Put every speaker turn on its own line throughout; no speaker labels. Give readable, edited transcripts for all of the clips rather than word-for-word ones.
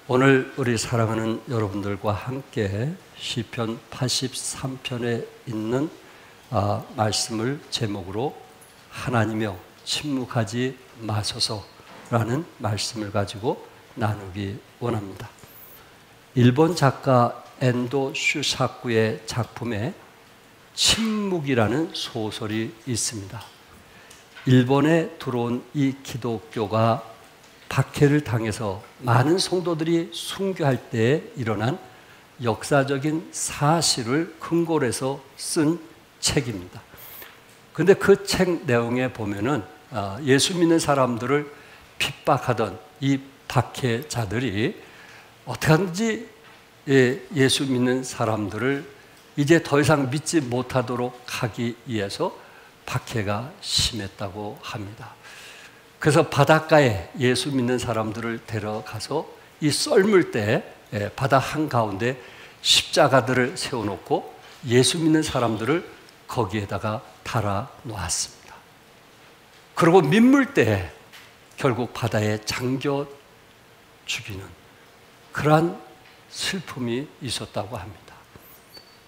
오늘 우리 사랑하는 여러분들과 함께 시편 83편에 있는 말씀을 제목으로 하나님이여 침묵하지 마소서라는 말씀을 가지고 나누기 원합니다. 일본 작가 엔도 슈사쿠의 작품에 침묵이라는 소설이 있습니다. 일본에 들어온 이 기독교가 박해를 당해서 많은 성도들이 순교할 때에 일어난 역사적인 사실을 근거로 해서 쓴 책입니다. 그런데 그 책 내용에 보면은 예수 믿는 사람들을 핍박하던 이 박해자들이 어떻게 하든지 예수 믿는 사람들을 이제 더 이상 믿지 못하도록 하기 위해서 박해가 심했다고 합니다. 그래서 바닷가에 예수 믿는 사람들을 데려가서 이 썰물 때 바다 한가운데 십자가들을 세워놓고 예수 믿는 사람들을 거기에다가 달아 놓았습니다. 그리고 민물대에 결국 바다에 잠겨 죽이는 그러한 슬픔이 있었다고 합니다.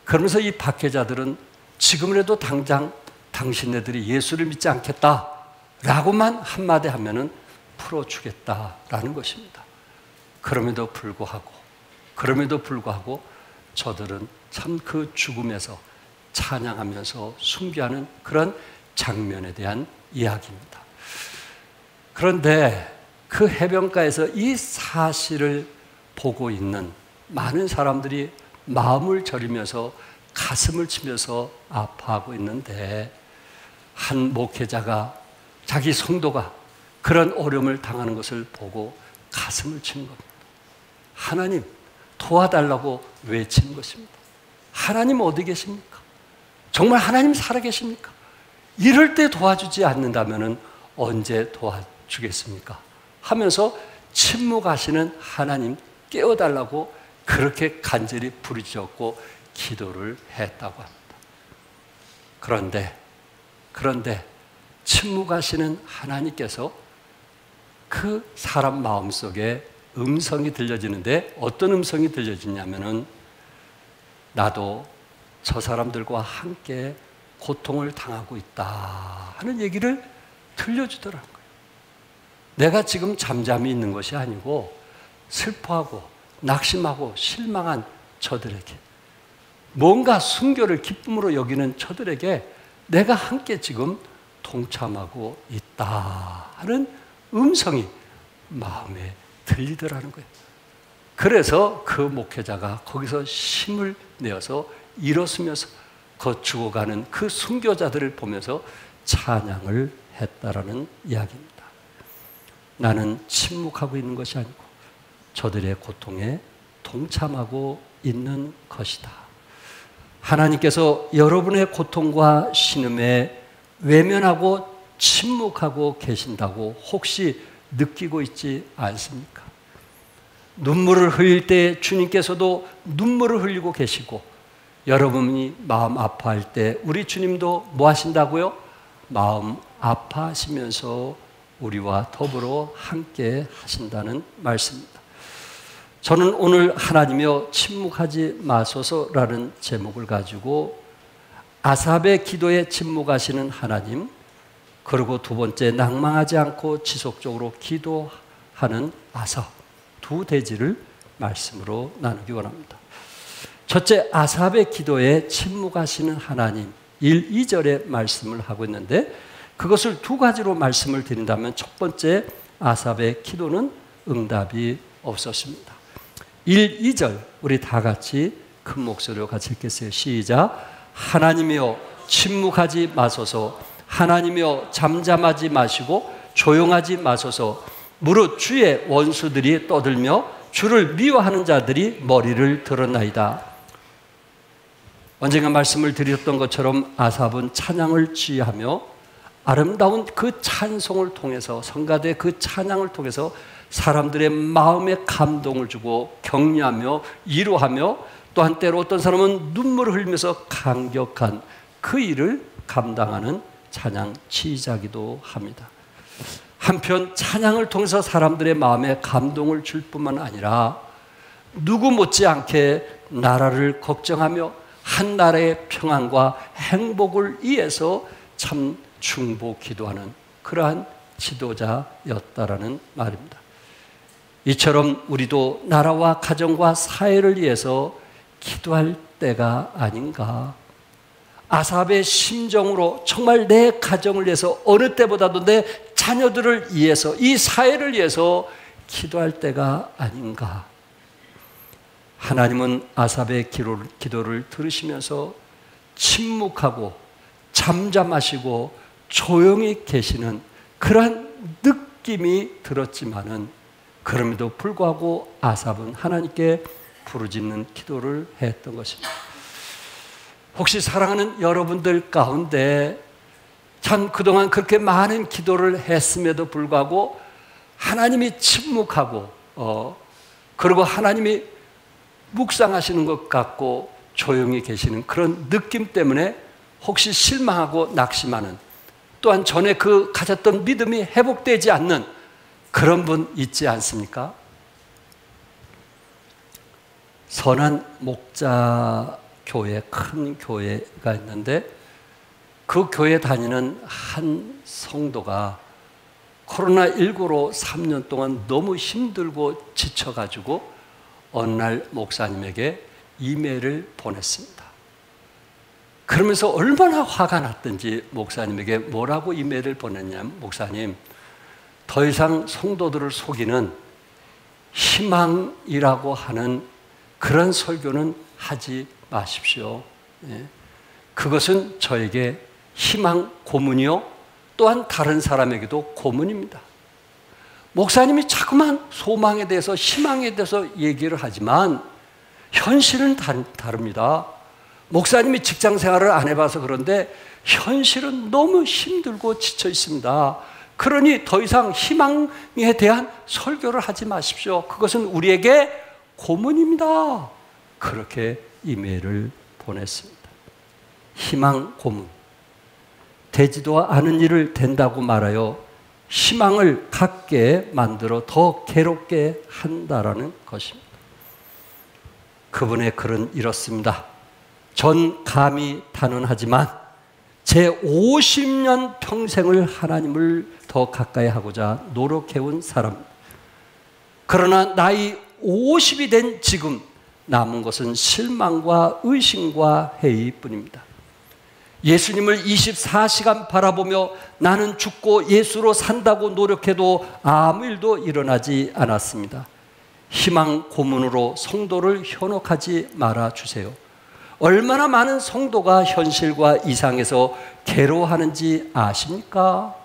그러면서 이 박해자들은 지금이라도 당장 당신네들이 예수를 믿지 않겠다 라고만 한마디 하면은 풀어주겠다라는 것입니다. 그럼에도 불구하고 저들은 참 그 죽음에서 찬양하면서 숭배하는 그런 장면에 대한 이야기입니다. 그런데 그 해변가에서 이 사실을 보고 있는 많은 사람들이 마음을 저리면서 가슴을 치면서 아파하고 있는데 한 목회자가 자기 성도가 그런 어려움을 당하는 것을 보고 가슴을 치는 겁니다. 하나님 도와달라고 외치는 것입니다. 하나님 어디 계십니까? 정말 하나님 살아계십니까? 이럴 때 도와주지 않는다면 언제 도와주겠습니까? 하면서 침묵하시는 하나님 깨워달라고 그렇게 간절히 부르짖었고 기도를 했다고 합니다. 그런데 침묵하시는 하나님께서 그 사람 마음속에 음성이 들려지는데 어떤 음성이 들려지냐면은 나도 저 사람들과 함께 고통을 당하고 있다 하는 얘기를 들려주더라고요. 내가 지금 잠잠히 있는 것이 아니고 슬퍼하고 낙심하고 실망한 저들에게 뭔가 순교를 기쁨으로 여기는 저들에게 내가 함께 지금 동참하고 있다 하는 음성이 마음에 들리더라는 거예요. 그래서 그 목회자가 거기서 힘을 내어서 일어서면서 그 죽어가는 그 순교자들을 보면서 찬양을 했다라는 이야기입니다. 나는 침묵하고 있는 것이 아니고 저들의 고통에 동참하고 있는 것이다. 하나님께서 여러분의 고통과 신음에 외면하고 침묵하고 계신다고 혹시 느끼고 있지 않습니까? 눈물을 흘릴 때 주님께서도 눈물을 흘리고 계시고 여러분이 마음 아파할 때 우리 주님도 뭐 하신다고요? 마음 아파하시면서 우리와 더불어 함께 하신다는 말씀입니다. 저는 오늘 하나님이여 침묵하지 마소서라는 제목을 가지고 아삽의 기도에 침묵하시는 하나님, 그리고 두 번째 낭망하지 않고 지속적으로 기도하는 아삽, 두 대지를 말씀으로 나누기 원합니다. 첫째, 아삽의 기도에 침묵하시는 하나님, 1, 2절의 말씀을 하고 있는데 그것을 두 가지로 말씀을 드린다면 첫 번째, 아삽의 기도는 응답이 없었습니다. 1, 2절 우리 다 같이 큰 목소리로 같이 읽겠어요. 시작. 하나님이여 침묵하지 마소서. 하나님이여 잠잠하지 마시고 조용하지 마소서. 무릇 주의 원수들이 떠들며 주를 미워하는 자들이 머리를 들었나이다. 언젠가 말씀을 드렸던 것처럼 아삽은 찬양을 지휘하며 아름다운 그 찬송을 통해서 성가대 그 찬양을 통해서 사람들의 마음에 감동을 주고 격려하며 위로하며 또 한때로 어떤 사람은 눈물을 흘리면서 감격한 그 일을 감당하는 찬양 지휘자이기도 합니다. 한편 찬양을 통해서 사람들의 마음에 감동을 줄 뿐만 아니라 누구 못지않게 나라를 걱정하며 한 나라의 평안과 행복을 위해서 참 중보 기도하는 그러한 지도자였다라는 말입니다. 이처럼 우리도 나라와 가정과 사회를 위해서 기도할 때가 아닌가. 아삽의 심정으로 정말 내 가정을 위해서 어느 때보다도 내 자녀들을 위해서 이 사회를 위해서 기도할 때가 아닌가. 하나님은 아삽의 기도를 들으시면서 침묵하고 잠잠하시고 조용히 계시는 그러한 느낌이 들었지만은 그럼에도 불구하고 아삽은 하나님께 부르짖는 기도를 했던 것입니다. 혹시 사랑하는 여러분들 가운데 참 그동안 그렇게 많은 기도를 했음에도 불구하고 하나님이 침묵하고 그리고 하나님이 묵상하시는 것 같고 조용히 계시는 그런 느낌 때문에 혹시 실망하고 낙심하는, 또한 전에 그 가졌던 믿음이 회복되지 않는 그런 분 있지 않습니까? 선한 목자 교회, 큰 교회가 있는데 그 교회 다니는 한 성도가 코로나19로 3년 동안 너무 힘들고 지쳐가지고 어느 날 목사님에게 이메일을 보냈습니다. 그러면서 얼마나 화가 났던지 목사님에게 뭐라고 이메일을 보냈냐면, 목사님, 더 이상 성도들을 속이는 희망이라고 하는 그런 설교는 하지 마십시오. 그것은 저에게 희망 고문이요, 또한 다른 사람에게도 고문입니다. 목사님이 자꾸만 소망에 대해서, 희망에 대해서 얘기를 하지만 현실은 다릅니다. 목사님이 직장 생활을 안 해봐서 그런데 현실은 너무 힘들고 지쳐 있습니다. 그러니 더 이상 희망에 대한 설교를 하지 마십시오. 그것은 우리에게 고문입니다. 그렇게 이메일을 보냈습니다. 희망 고문. 되지도 않은 일을 된다고 말하여 희망을 갖게 만들어 더 괴롭게 한다라는 것입니다. 그분의 글은 이렇습니다. 전 감히 단언하지만 제 50년 평생을 하나님을 더 가까이 하고자 노력해온 사람. 그러나 나이 50이 된 지금 남은 것은 실망과 의심과 회의뿐입니다. 예수님을 24시간 바라보며 나는 죽고 예수로 산다고 노력해도 아무 일도 일어나지 않았습니다. 희망 고문으로 성도를 현혹하지 말아주세요. 얼마나 많은 성도가 현실과 이상에서 괴로워하는지 아십니까?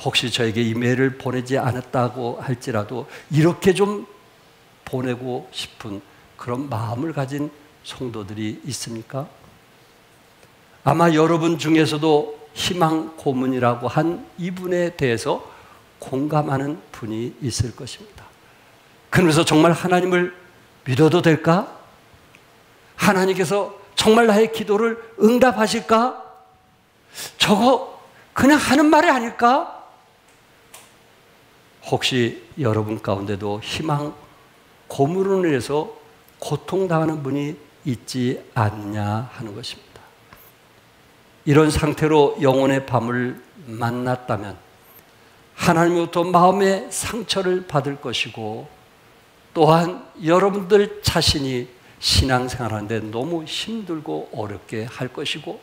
혹시 저에게 이메일을 보내지 않았다고 할지라도 이렇게 좀 보내고 싶은 그런 마음을 가진 성도들이 있습니까? 아마 여러분 중에서도 희망 고문이라고 한 이분에 대해서 공감하는 분이 있을 것입니다. 그러면서 정말 하나님을 믿어도 될까? 하나님께서 정말 나의 기도를 응답하실까? 저거 그냥 하는 말이 아닐까? 혹시 여러분 가운데도 희망 고문으로 인해서 고통당하는 분이 있지 않냐 하는 것입니다. 이런 상태로 영혼의 밤을 만났다면 하나님으로부터 마음의 상처를 받을 것이고, 또한 여러분들 자신이 신앙생활하는데 너무 힘들고 어렵게 할 것이고,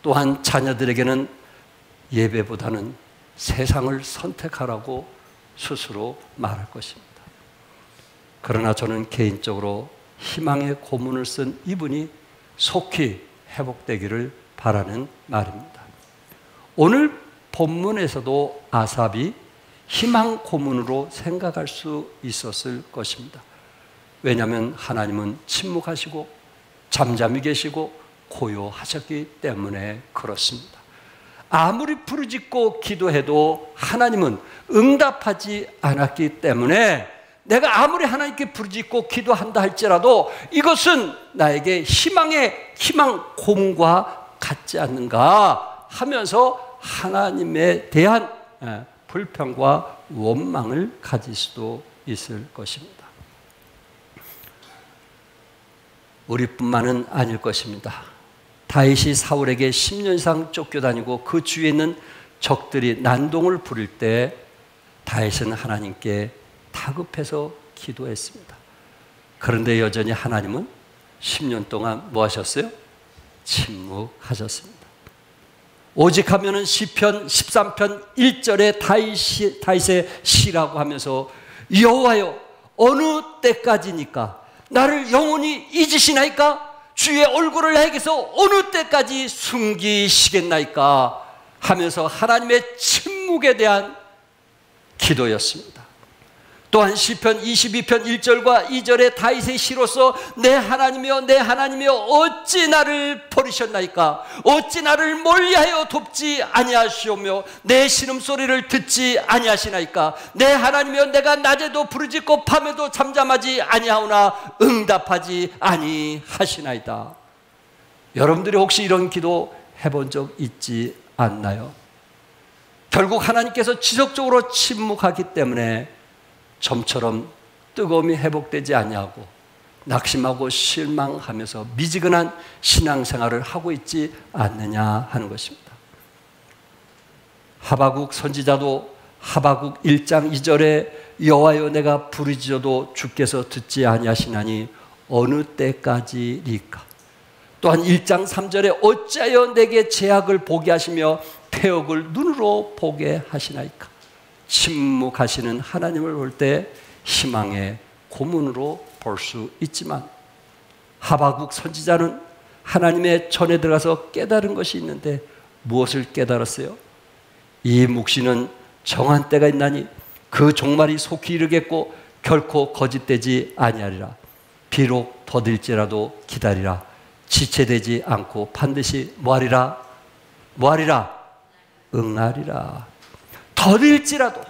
또한 자녀들에게는 예배보다는 세상을 선택하라고 스스로 말할 것입니다. 그러나 저는 개인적으로 희망의 고문을 쓴 이분이 속히 회복되기를 바라는 말입니다. 오늘 본문에서도 아삽이 희망 고문으로 생각할 수 있었을 것입니다. 왜냐하면 하나님은 침묵하시고 잠잠히 계시고 고요하셨기 때문에 그렇습니다. 아무리 부르짖고 기도해도 하나님은 응답하지 않았기 때문에 내가 아무리 하나님께 부르짖고 기도한다 할지라도 이것은 나에게 희망 고문과 같지 않는가 하면서 하나님에 대한 불평과 원망을 가질 수도 있을 것입니다. 우리뿐만은 아닐 것입니다. 다윗이 사울에게 10년 이상 쫓겨다니고 그 주위에 있는 적들이 난동을 부릴 때 다윗은 하나님께 다급해서 기도했습니다. 그런데 여전히 하나님은 10년 동안 뭐 하셨어요? 침묵하셨습니다. 오직 하면은 시편 13편 1절에 다윗의 시라고 하면서 여호와여 어느 때까지니까 나를 영원히 잊으시나이까? 주의 얼굴을 나에게서 어느 때까지 숨기시겠나이까? 하면서 하나님의 침묵에 대한 기도였습니다. 또한 시편 22편 1절과 2절의 다윗의 시로서 내 하나님이여 내 하나님이여 어찌 나를 버리셨나이까? 어찌 나를 멀리하여 돕지 아니하시오며 내 신음소리를 듣지 아니하시나이까? 내 하나님이여 내가 낮에도 부르짖고 밤에도 잠잠하지 아니하오나 응답하지 아니하시나이다. 여러분들이 혹시 이런 기도 해본 적 있지 않나요? 결국 하나님께서 지속적으로 침묵하기 때문에 점처럼 뜨거움이 회복되지 아니하고 낙심하고 실망하면서 미지근한 신앙생활을 하고 있지 않느냐 하는 것입니다. 하바국 선지자도 하바국 1장 2절에 여호와여 내가 부르짖어도 주께서 듣지 아니하시나니 어느 때까지리까? 또한 1장 3절에 어찌하여 내게 죄악을 보게 하시며 패역을 눈으로 보게 하시나이까? 침묵하시는 하나님을 볼 때 희망의 고문으로 볼 수 있지만 하바국 선지자는 하나님의 전에 들어가서 깨달은 것이 있는데 무엇을 깨달았어요? 이 묵시는 정한 때가 있나니 그 종말이 속히 이르겠고 결코 거짓되지 아니하리라. 비록 더딜지라도 기다리라. 지체되지 않고 반드시 뭐하리라? 뭐하리라? 응하리라. 더딜지라도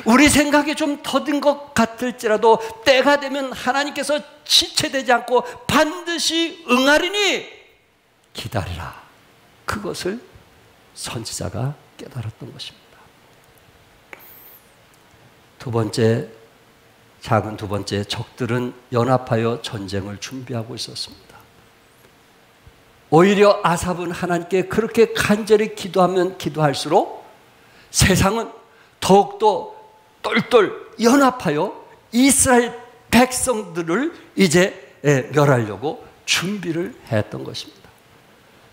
우리 생각이 좀 더딘 것 같을지라도 때가 되면 하나님께서 지체되지 않고 반드시 응하리니 기다리라. 그것을 선지자가 깨달았던 것입니다. 작은 두 번째, 적들은 연합하여 전쟁을 준비하고 있었습니다. 오히려 아삽은 하나님께 그렇게 간절히 기도하면 기도할수록 세상은 더욱더 똘똘 연합하여 이스라엘 백성들을 이제 멸하려고 준비를 했던 것입니다.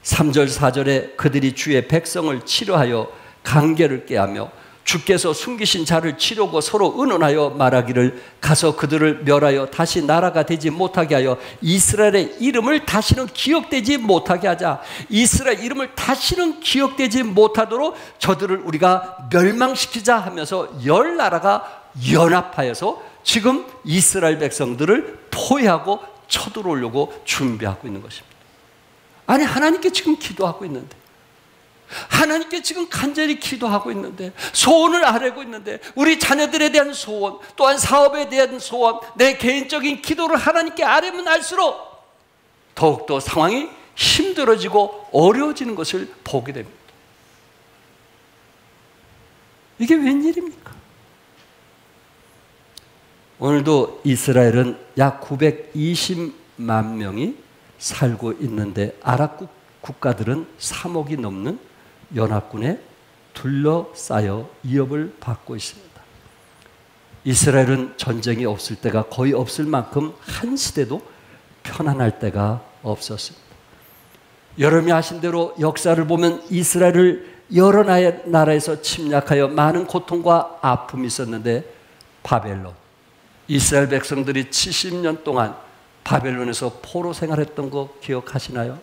3절 4절에 그들이 주의 백성을 치료하여 관계를 깨하며 주께서 숨기신 자를 치르고 서로 의논하여 말하기를 가서 그들을 멸하여 다시 나라가 되지 못하게 하여 이스라엘의 이름을 다시는 기억되지 못하게 하자. 이스라엘 이름을 다시는 기억되지 못하도록 저들을 우리가 멸망시키자 하면서 10나라가 연합하여서 지금 이스라엘 백성들을 포위하고 쳐들어오려고 준비하고 있는 것입니다. 아니 하나님께 지금 기도하고 있는데 하나님께 지금 간절히 기도하고 있는데 소원을 아뢰고 있는데 우리 자녀들에 대한 소원 또한 사업에 대한 소원 내 개인적인 기도를 하나님께 아뢰면 알수록 더욱더 상황이 힘들어지고 어려워지는 것을 보게 됩니다. 이게 웬일입니까? 오늘도 이스라엘은 약 920만 명이 살고 있는데 아랍 국가들은 3억이 넘는 연합군에 둘러싸여 위협을 받고 있습니다. 이스라엘은 전쟁이 없을 때가 거의 없을 만큼 한 시대도 편안할 때가 없었습니다. 여러분이 아신 대로 역사를 보면 이스라엘을 여러 나라에서 침략하여 많은 고통과 아픔이 있었는데 바벨론, 이스라엘 백성들이 70년 동안 바벨론에서 포로 생활했던 거 기억하시나요?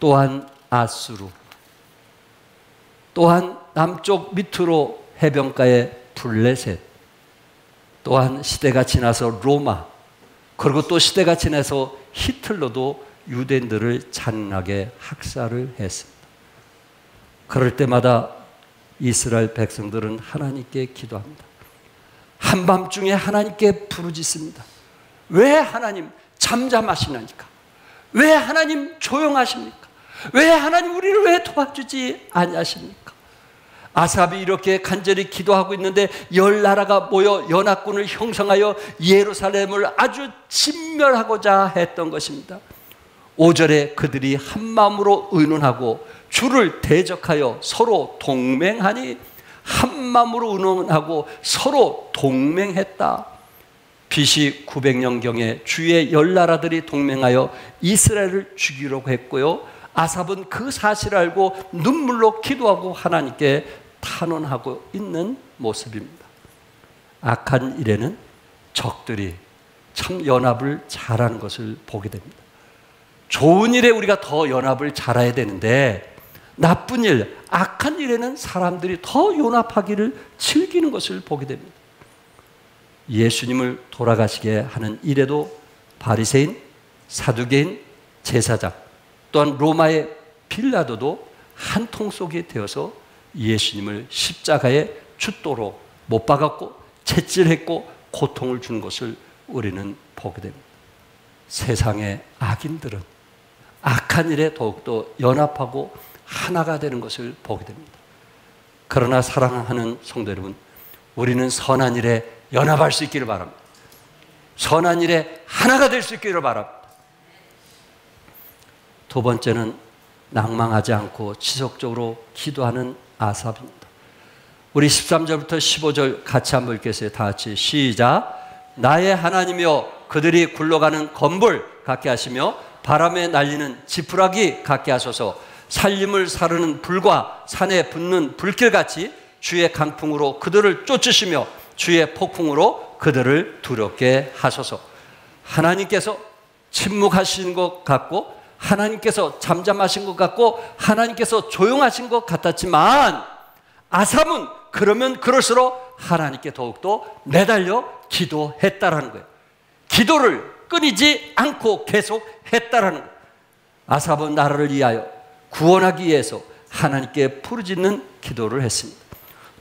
또한 아수르, 또한 남쪽 밑으로 해변가의 블레셋, 또한 시대가 지나서 로마, 그리고 또 시대가 지나서 히틀러도 유대인들을 잔인하게 학살을 했습니다. 그럴 때마다 이스라엘 백성들은 하나님께 기도합니다. 한밤중에 하나님께 부르짖습니다. 왜 하나님 잠잠하시나니까? 왜 하나님 조용하십니까? 왜 하나님 우리를 왜 도와주지 아니하십니까? 아삽이 이렇게 간절히 기도하고 있는데 열 나라가 모여 연합군을 형성하여 예루살렘을 아주 진멸하고자 했던 것입니다. 5절에 그들이 한 마음으로 의논하고 주를 대적하여 서로 동맹하니, 한 마음으로 의논하고 서로 동맹했다. BC 900년경에 주의 열 나라들이 동맹하여 이스라엘을 죽이려고 했고요, 아삽은 그 사실을 알고 눈물로 기도하고 하나님께 탄원하고 있는 모습입니다. 악한 일에는 적들이 참 연합을 잘하는 것을 보게 됩니다. 좋은 일에 우리가 더 연합을 잘해야 되는데, 나쁜 일, 악한 일에는 사람들이 더 연합하기를 즐기는 것을 보게 됩니다. 예수님을 돌아가시게 하는 일에도 바리새인, 사두개인, 제사장, 또한 로마의 빌라도도 한 통 속에 되어서 예수님을 십자가에 죽도록 못 박았고 채찍했고 고통을 준 것을 우리는 보게 됩니다. 세상의 악인들은 악한 일에 더욱더 연합하고 하나가 되는 것을 보게 됩니다. 그러나 사랑하는 성도 여러분, 우리는 선한 일에 연합할 수 있기를 바랍니다. 선한 일에 하나가 될 수 있기를 바랍니다. 두 번째는 낭망하지 않고 지속적으로 기도하는 아삽입니다. 우리 13절부터 15절 같이 한번 읽겠어요. 다 같이 시작. 나의 하나님이여, 그들이 굴러가는 건불 같게 하시며 바람에 날리는 지푸라기 같게 하소서. 살림을 사르는 불과 산에 붙는 불길같이 주의 강풍으로 그들을 쫓으시며 주의 폭풍으로 그들을 두렵게 하소서. 하나님께서 침묵하신 것 같고, 하나님께서 잠잠하신 것 같고, 하나님께서 조용하신 것 같았지만, 아삽은 그러면 그럴수록 하나님께 더욱더 매달려 기도했다라는 거예요. 기도를 끊이지 않고 계속 했다라는 거예요. 아삽은 나라를 위하여 구원하기 위해서 하나님께 부르짖는 기도를 했습니다.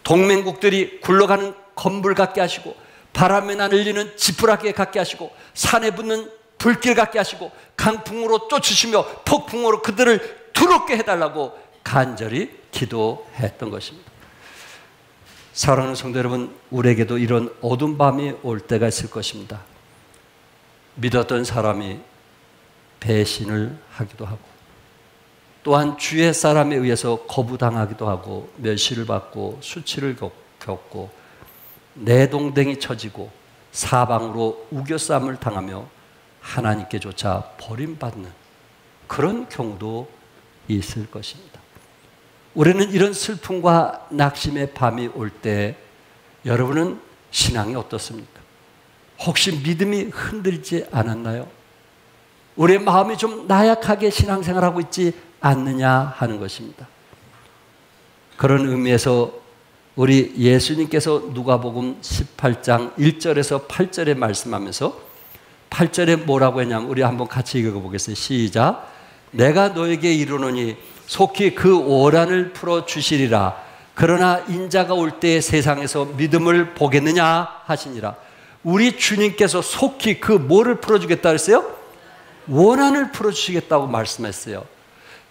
동맹국들이 굴러가는 건불 같게 하시고, 바람에 날리는 지푸라기 같게 하시고, 산에 붙는 불길 같게 하시고, 강풍으로 쫓으시며 폭풍으로 그들을 두렵게 해달라고 간절히 기도했던 것입니다. 사랑하는 성도 여러분, 우리에게도 이런 어두운 밤이 올 때가 있을 것입니다. 믿었던 사람이 배신을 하기도 하고, 또한 주의 사람에 의해서 거부당하기도 하고, 멸시를 받고 수치를 겪고 내동댕이 쳐지고 사방으로 우겨쌈을 당하며 하나님께조차 버림받는 그런 경우도 있을 것입니다. 우리는 이런 슬픔과 낙심의 밤이 올 때 여러분은 신앙이 어떻습니까? 혹시 믿음이 흔들리지 않았나요? 우리의 마음이 좀 나약하게 신앙생활하고 있지 않느냐 하는 것입니다. 그런 의미에서 우리 예수님께서 누가복음 18장 1절에서 8절에 말씀하면서 8절에 뭐라고 했냐면, 우리 한번 같이 읽어보겠습니다. 시작. 내가 너에게 이르노니 속히 그 오란을 풀어주시리라. 그러나 인자가 올 때 세상에서 믿음을 보겠느냐 하시니라. 우리 주님께서 속히 그 뭐를 풀어주겠다 그랬어요? 원한을 풀어주시겠다고 말씀했어요.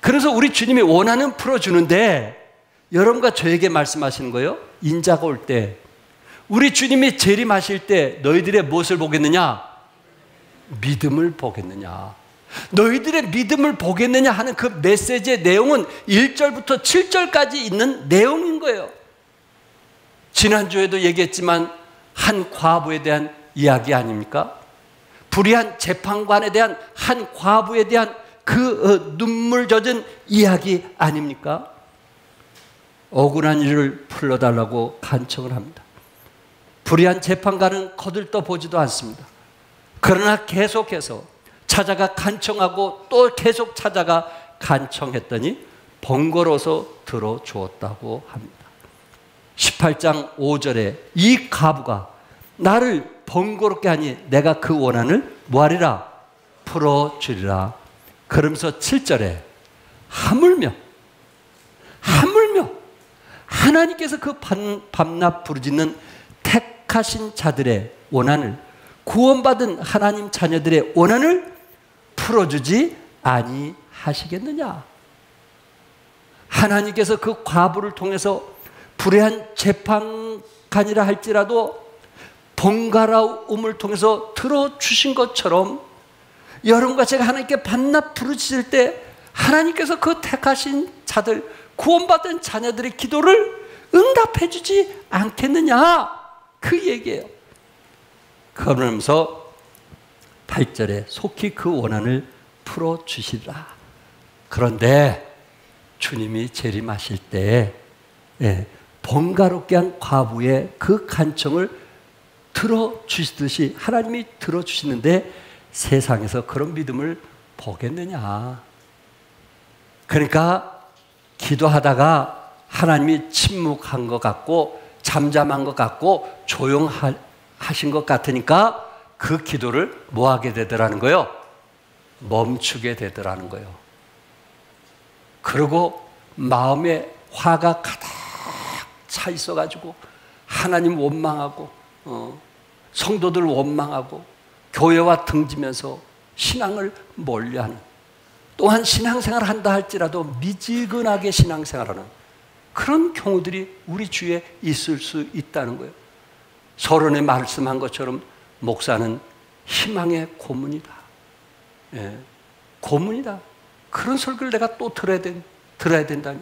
그래서 우리 주님이 원한은 풀어주는데, 여러분과 저에게 말씀하시는 거예요. 인자가 올 때, 우리 주님이 재림하실 때 너희들의 무엇을 보겠느냐? 믿음을 보겠느냐? 너희들의 믿음을 보겠느냐 하는 그 메시지의 내용은 1절부터 7절까지 있는 내용인 거예요. 지난주에도 얘기했지만 한 과부에 대한 이야기 아닙니까? 불의한 재판관에 대한 한 과부에 대한 그 눈물 젖은 이야기 아닙니까? 억울한 일을 풀어달라고 간청을 합니다. 불의한 재판관은 거들떠 보지도 않습니다. 그러나 계속해서 찾아가 간청하고 또 계속 찾아가 간청했더니 번거로워서 들어주었다고 합니다. 18장 5절에 이 과부가 나를 번거롭게 하니 내가 그 원한을 뭐하리라? 풀어주리라. 그러면서 7절에 하물며 하나님께서 그 밤낮 부르짖는 택하신 자들의 원한을, 구원받은 하나님 자녀들의 원한을 풀어주지 아니하시겠느냐? 하나님께서 그 과부를 통해서 불의한 재판관이라 할지라도 번갈아움을 통해서 들어주신 것처럼 여러분과 제가 하나님께 반납 부르짖을 때 하나님께서 그 택하신 자들, 구원받은 자녀들의 기도를 응답해 주지 않겠느냐, 그 얘기예요. 그러면서 8절에 속히 그 원한을 풀어주시리라. 그런데 주님이 재림하실 때 번거롭게 한 과부의 그 간청을 들어주시듯이 하나님이 들어주시는데 세상에서 그런 믿음을 보겠느냐. 그러니까 기도하다가 하나님이 침묵한 것 같고 잠잠한 것 같고 조용하신 것 같으니까 그 기도를 뭐 하게 되더라는 거예요? 멈추게 되더라는 거예요. 그리고 마음에 화가 가득 차 있어가지고 하나님 원망하고 성도들 원망하고 교회와 등지면서 신앙을 멀리하는, 또한 신앙생활을 한다 할지라도 미지근하게 신앙생활하는 그런 경우들이 우리 주위에 있을 수 있다는 거예요. 서론에 말씀한 것처럼 목사는 희망의 고문이다. 고문이다. 그런 설교를 내가 또 들어야 된다니.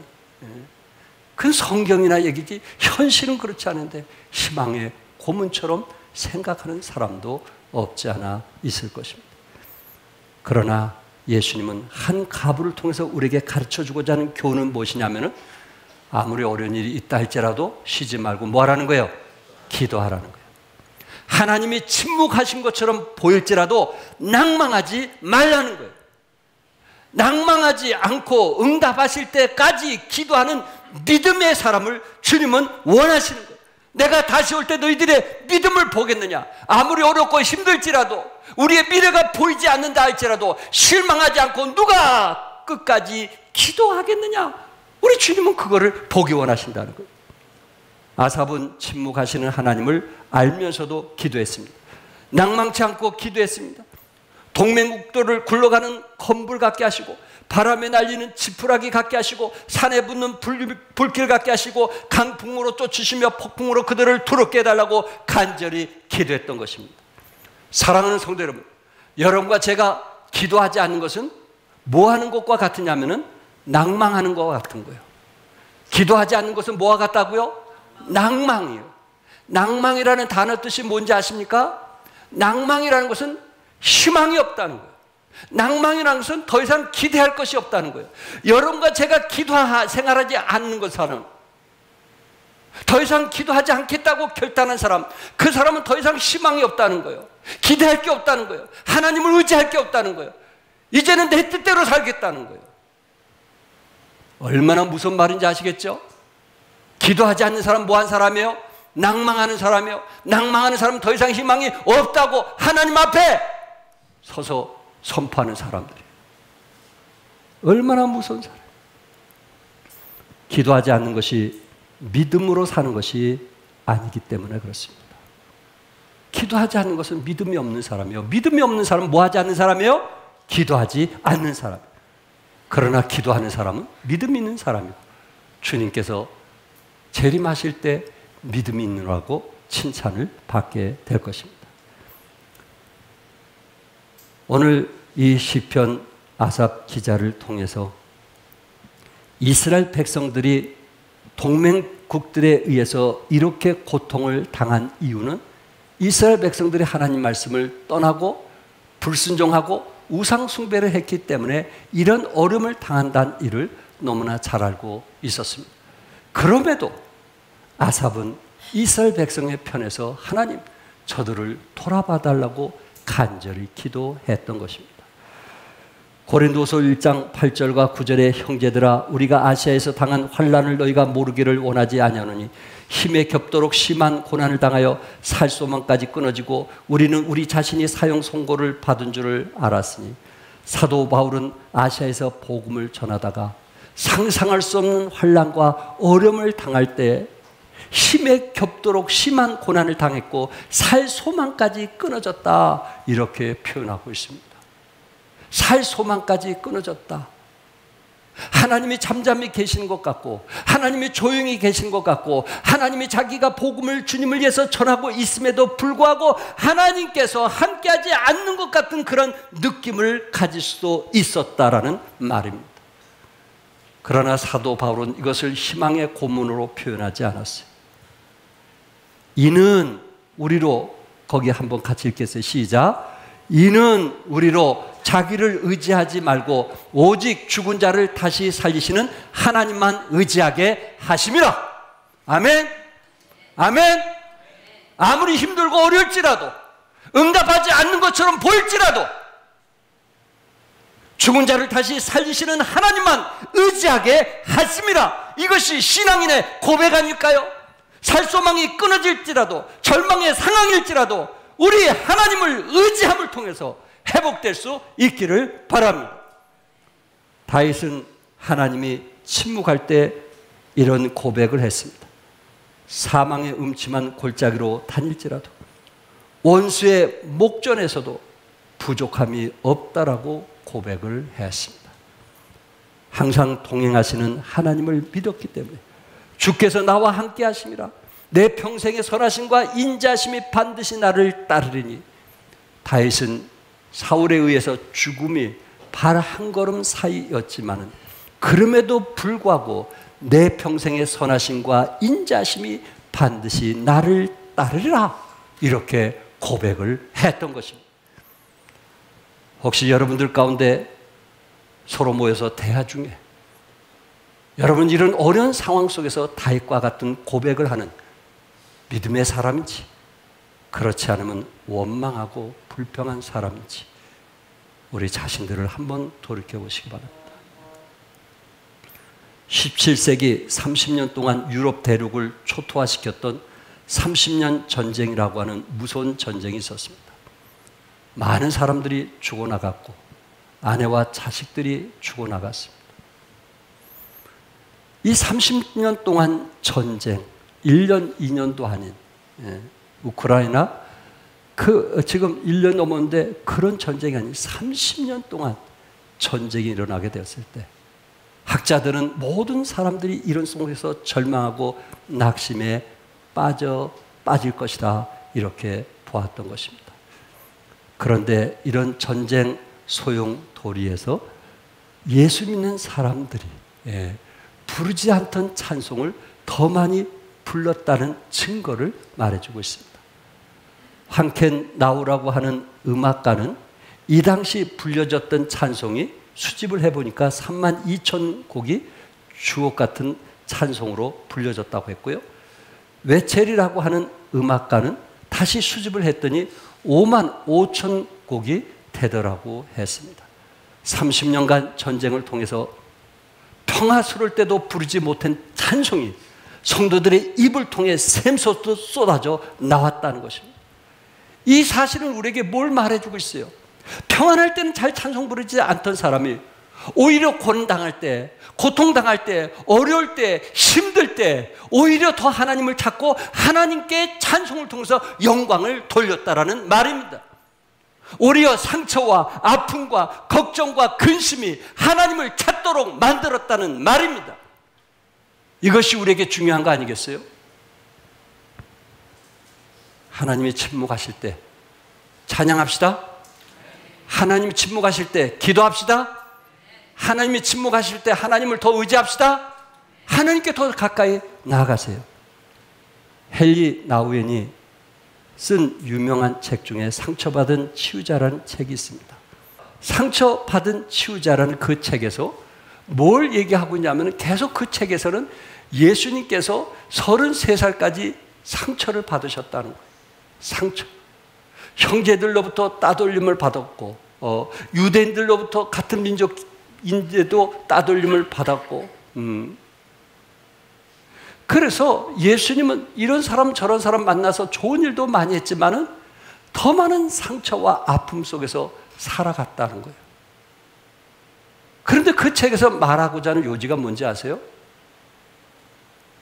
그건 성경이나 얘기지 현실은 그렇지 않은데 희망의 고문처럼 생각하는 사람도 없지 않아 있을 것입니다. 그러나 예수님은 한 가부를 통해서 우리에게 가르쳐주고자 하는 교훈은 무엇이냐면은 아무리 어려운 일이 있다 할지라도 쉬지 말고 뭐 하라는 거예요? 기도하라는 거예요. 하나님이 침묵하신 것처럼 보일지라도 낭망하지 말라는 거예요. 낭망하지 않고 응답하실 때까지 기도하는 믿음의 사람을 주님은 원하시는 거예요. 내가 다시 올 때 너희들의 믿음을 보겠느냐. 아무리 어렵고 힘들지라도 우리의 미래가 보이지 않는다 할지라도 실망하지 않고 누가 끝까지 기도하겠느냐. 우리 주님은 그거를 보기 원하신다는 거예요. 아삽은 침묵하시는 하나님을 알면서도 기도했습니다. 낭망치 않고 기도했습니다. 동맹국도를 굴러가는 건불 같게 하시고 바람에 날리는 지푸라기 같게 하시고 산에 붙는 불길 같게 하시고 강풍으로 쫓으시며 폭풍으로 그들을 두렵게 해달라고 간절히 기도했던 것입니다. 사랑하는 성도 여러분, 여러분과 제가 기도하지 않는 것은 뭐 하는 것과 같으냐면은 낭망하는 것과 같은 거예요. 기도하지 않는 것은 뭐와 같다고요? 낭망이에요. 낭망이라는 단어 뜻이 뭔지 아십니까? 낭망이라는 것은 희망이 없다는 거예요. 낭망이라는 것은 더 이상 기대할 것이 없다는 거예요. 여러분과 제가 생활하지 않는 것은 더 이상 기도하지 않겠다고 결단한 사람, 그 사람은 더 이상 희망이 없다는 거예요. 기대할 게 없다는 거예요. 하나님을 의지할 게 없다는 거예요. 이제는 내 뜻대로 살겠다는 거예요. 얼마나 무서운 말인지 아시겠죠? 기도하지 않는 사람 뭐한 사람이에요? 낭망하는 사람이에요. 낭망하는 사람은 더 이상 희망이 없다고 하나님 앞에 서서 선포하는 사람들이에요. 얼마나 무서운 사람. 기도하지 않는 것이 믿음으로 사는 것이 아니기 때문에 그렇습니다. 기도하지 않는 것은 믿음이 없는 사람이에요. 믿음이 없는 사람은 뭐 하지 않는 사람이에요? 기도하지 않는 사람. 그러나 기도하는 사람은 믿음이 있는 사람이고 주님께서 재림하실 때 믿음이 있느라고 칭찬을 받게 될 것입니다. 오늘 이 시편 아삽 기자를 통해서 이스라엘 백성들이 동맹국들에 의해서 이렇게 고통을 당한 이유는 이스라엘 백성들이 하나님 말씀을 떠나고 불순종하고 우상 숭배를 했기 때문에 이런 어려움을 당한다는 일을 너무나 잘 알고 있었습니다. 그럼에도 아삽은 이스라엘 백성의 편에서 하나님 저들을 돌아봐 달라고 간절히 기도했던 것입니다. 고린도서 1장 8절과 9절에 형제들아 우리가 아시아에서 당한 환난을 너희가 모르기를 원하지 아니하노니 힘에 겹도록 심한 고난을 당하여 살 소망까지 끊어지고 우리는 우리 자신이 사형 선고를 받은 줄을 알았으니 사도 바울은 아시아에서 복음을 전하다가 상상할 수 없는 환난과 어려움을 당할 때 힘에 겹도록 심한 고난을 당했고 살 소망까지 끊어졌다 이렇게 표현하고 있습니다. 살 소망까지 끊어졌다. 하나님이 잠잠히 계시는 것 같고, 하나님이 조용히 계신 것 같고, 하나님이 자기가 복음을 주님을 위해서 전하고 있음에도 불구하고 하나님께서 함께하지 않는 것 같은 그런 느낌을 가질 수도 있었다라는 말입니다. 그러나 사도 바울은 이것을 희망의 고문으로 표현하지 않았어요. 이는 우리로, 거기 한번 같이 읽겠어요. 시작. 이는 우리로 자기를 의지하지 말고 오직 죽은 자를 다시 살리시는 하나님만 의지하게 하심이라. 아멘. 아멘. 아무리 힘들고 어려울지라도, 응답하지 않는 것처럼 보일지라도 죽은 자를 다시 살리시는 하나님만 의지하게 하심이라. 이것이 신앙인의 고백 아닐까요? 살소망이 끊어질지라도, 절망의 상황일지라도 우리 하나님을 의지함을 통해서 회복될 수 있기를 바랍니다. 다윗은 하나님이 침묵할 때 이런 고백을 했습니다. 사망의 음침한 골짜기로 다닐지라도, 원수의 목전에서도 부족함이 없다라고 고백을 했습니다. 항상 동행하시는 하나님을 믿었기 때문에 주께서 나와 함께 하심이라. 내 평생의 선하심과 인자심이 반드시 나를 따르리니. 다윗은 사울에 의해서 죽음이 발 한 걸음 사이였지만은 그럼에도 불구하고 내 평생의 선하심과 인자심이 반드시 나를 따르리라, 이렇게 고백을 했던 것입니다. 혹시 여러분들 가운데 서로 모여서 대화 중에 여러분 이런 어려운 상황 속에서 다윗과 같은 고백을 하는 믿음의 사람인지, 그렇지 않으면 원망하고 불평한 사람인지 우리 자신들을 한번 돌이켜보시기 바랍니다. 17세기 30년 동안 유럽 대륙을 초토화시켰던 30년 전쟁이라고 하는 무서운 전쟁이 있었습니다. 많은 사람들이 죽어나갔고 아내와 자식들이 죽어나갔습니다. 이 30년 동안 전쟁, 1년, 2년도 아닌 우크라이나, 지금 1년 넘었는데 그런 전쟁이 아닌 30년 동안 전쟁이 일어나게 되었을 때 학자들은 모든 사람들이 이런 속에서 절망하고 낙심에 빠질 것이다, 이렇게 보았던 것입니다. 그런데 이런 전쟁 소용돌이에서 예수 믿는 사람들이 부르지 않던 찬송을 더 많이 불렀다는 증거를 말해주고 있습니다. 황켄 나우라고 하는 음악가는 이 당시 불려졌던 찬송이 수집을 해보니까 32,000곡이 주옥 같은 찬송으로 불려졌다고 했고요. 웨첼이라고 하는 음악가는 다시 수집을 했더니 55,000곡이 되더라고 했습니다. 30년간 전쟁을 통해서 평화스러울 때도 부르지 못한 찬송이 성도들의 입을 통해 샘솟듯 쏟아져 나왔다는 것입니다. 이 사실은 우리에게 뭘 말해주고 있어요? 평안할 때는 잘 찬송 부르지 않던 사람이 오히려 고난당할 때, 고통당할 때, 어려울 때, 힘들 때 오히려 더 하나님을 찾고 하나님께 찬송을 통해서 영광을 돌렸다라는 말입니다. 오히려 상처와 아픔과 걱정과 근심이 하나님을 찾도록 만들었다는 말입니다. 이것이 우리에게 중요한 거 아니겠어요? 하나님이 침묵하실 때 찬양합시다. 하나님이 침묵하실 때 기도합시다. 하나님이 침묵하실 때 하나님을 더 의지합시다. 하나님께 더 가까이 나아가세요. 헨리 나우엔이 쓴 유명한 책 중에 상처받은 치유자라는 책이 있습니다. 상처받은 치유자라는 그 책에서 뭘 얘기하고 있냐면 계속 그 책에서는 예수님께서 33살까지 상처를 받으셨다는 거예요. 상처. 형제들로부터 따돌림을 받았고 유대인들로부터 같은 민족인데도 따돌림을 받았고 그래서 예수님은 이런 사람 저런 사람 만나서 좋은 일도 많이 했지만은 더 많은 상처와 아픔 속에서 살아갔다는 거예요. 그런데 그 책에서 말하고자 하는 요지가 뭔지 아세요?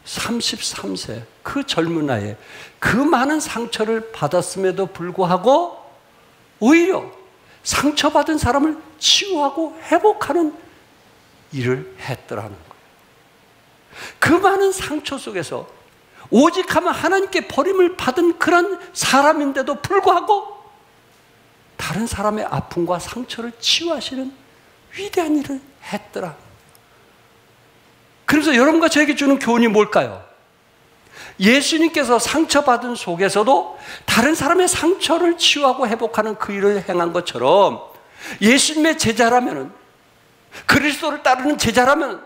33세 그 젊은 나이에 그 많은 상처를 받았음에도 불구하고 오히려 상처받은 사람을 치유하고 회복하는 일을 했더라는 거예요. 그 많은 상처 속에서 오직 하면 하나님께 버림을 받은 그런 사람인데도 불구하고 다른 사람의 아픔과 상처를 치유하시는 위대한 일을 했더라. 그래서 여러분과 저에게 주는 교훈이 뭘까요? 예수님께서 상처받은 속에서도 다른 사람의 상처를 치유하고 회복하는 그 일을 행한 것처럼 예수님의 제자라면, 그리스도를 따르는 제자라면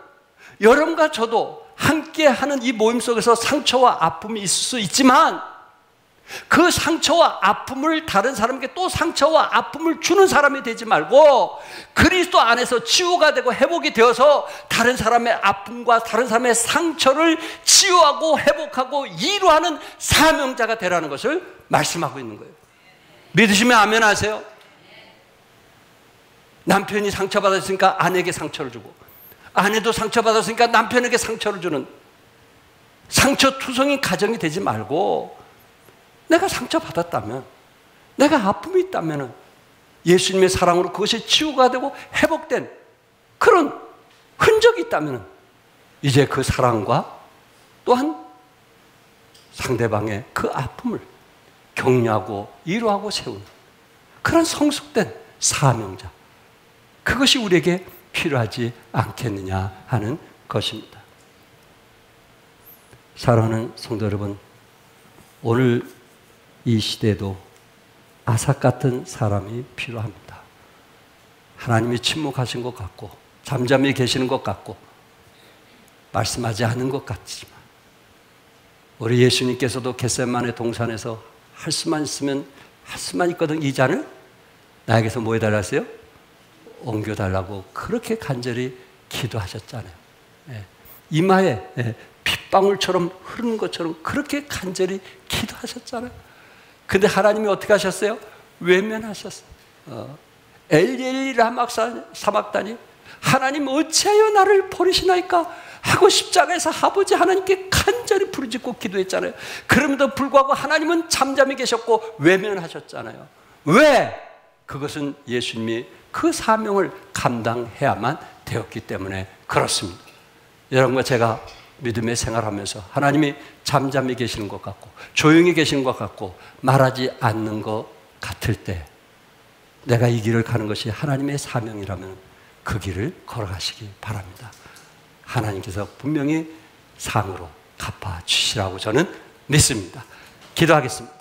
여러분과 저도 함께하는 이 모임 속에서 상처와 아픔이 있을 수 있지만 그 상처와 아픔을 다른 사람에게 또 상처와 아픔을 주는 사람이 되지 말고 그리스도 안에서 치유가 되고 회복이 되어서 다른 사람의 아픔과 다른 사람의 상처를 치유하고 회복하고 이루하는 사명자가 되라는 것을 말씀하고 있는 거예요. 믿으시면 아멘 하세요. 남편이 상처받았으니까 아내에게 상처를 주고, 아내도 상처받았으니까 남편에게 상처를 주는 상처투성이 가정이 되지 말고, 내가 상처받았다면, 내가 아픔이 있다면 예수님의 사랑으로 그것이 치유가 되고 회복된 그런 흔적이 있다면 이제 그 사랑과 또한 상대방의 그 아픔을 격려하고 위로하고 세우는 그런 성숙된 사명자, 그것이 우리에게 필요하지 않겠느냐 하는 것입니다. 사랑하는 성도 여러분, 오늘 이 시대에도 아삭 같은 사람이 필요합니다. 하나님이 침묵하신 것 같고 잠잠히 계시는 것 같고 말씀하지 않은 것 같지만 우리 예수님께서도 겟세마네 동산에서 할 수만 있으면 할 수만 있거든 이 잔을 나에게서 뭐 해달라 했어요? 옮겨달라고 그렇게 간절히 기도하셨잖아요. 이마에 핏방울처럼 흐르는 것처럼 그렇게 간절히 기도하셨잖아요. 근데 하나님이 어떻게 하셨어요? 외면하셨어요. 엘리엘리 라마 사박다니, 하나님 어찌하여 나를 버리시나이까 하고 십자가에서 아버지 하나님께 간절히 부르짖고 기도했잖아요. 그럼에도 불구하고 하나님은 잠잠히 계셨고 외면하셨잖아요. 왜? 그것은 예수님이 그 사명을 감당해야만 되었기 때문에 그렇습니다. 여러분과 제가 믿음의 생활하면서 하나님이 잠잠히 계시는 것 같고 조용히 계시는 것 같고 말하지 않는 것 같을 때 내가 이 길을 가는 것이 하나님의 사명이라면 그 길을 걸어가시기 바랍니다. 하나님께서 분명히 상으로 갚아주시라고 저는 믿습니다. 기도하겠습니다.